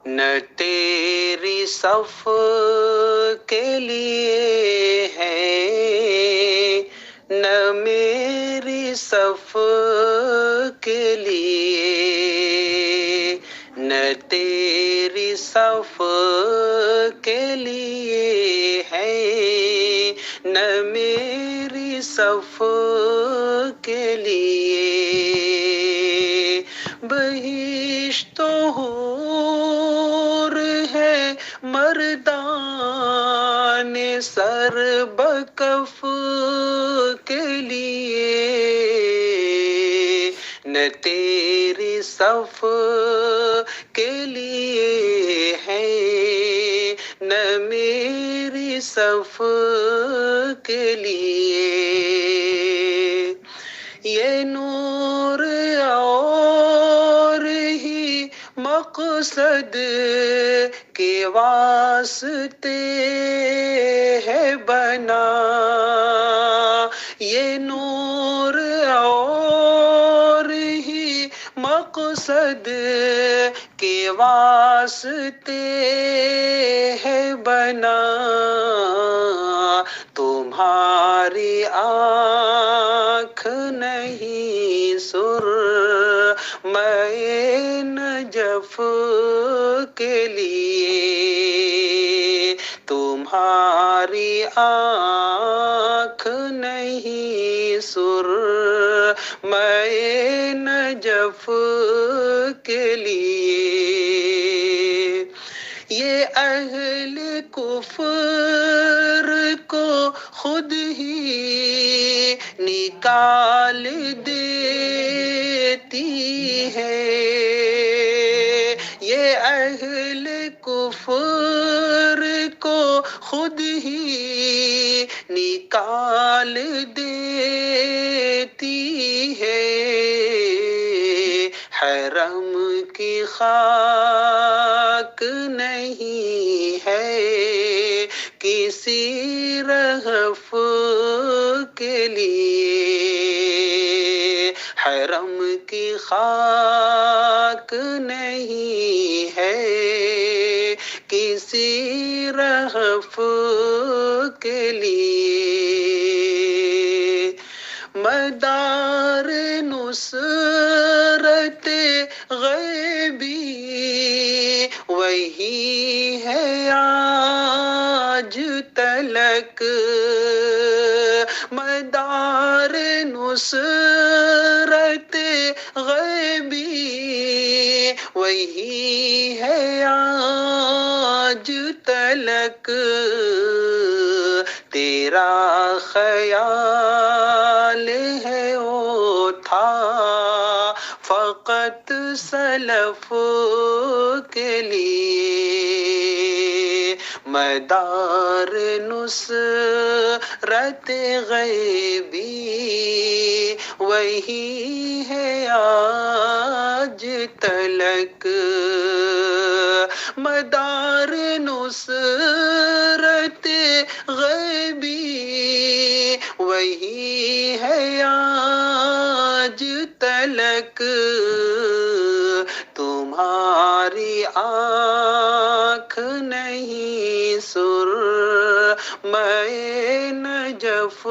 نہ تیری صف کے لیے ہے، نہ میری صف کے لیے، نہ تیری صف کے لیے ہے، نہ میری صف کے لیے۔ بہشت و حور ہے مردان سر بکف کے لیے، نہ تیری صف کے لیے ہے، نہ میری صف کے لیے۔ یہ نور اور ہی مقصد کے واسطے ہے بنا، یہ نور اور ہی مقصد کے واسطے ہے بنا، تمہاری آنکھ نہیں سرمۂ نجف کے لیے، تمہاری آنکھ نہیں سرمۂ نجف کے لیے۔ یہ اہل کفر کو خود ہی نکال دیتی ہے، یہ اہل کفر کو خود ہی نکال دیتی ہے، حرم کی خاک نہیں ہے کسی رہف کے لیے، حرم کی خاک نہیں ہے کسی رہف کے لیے۔ مدار نصرت غیبی وہی ہے آج تلک، مدار نصرت غیبی وہی ہے آج تلک، تیرا خیال ہے وہ تھا فقط سلف کے لیے، مدار نصرت غیبی وہی ہے آج تلک، مدار نصرت غیبی وہی ہے آج تلک، تمہاری آنکھ نہیں سرمۂ نجف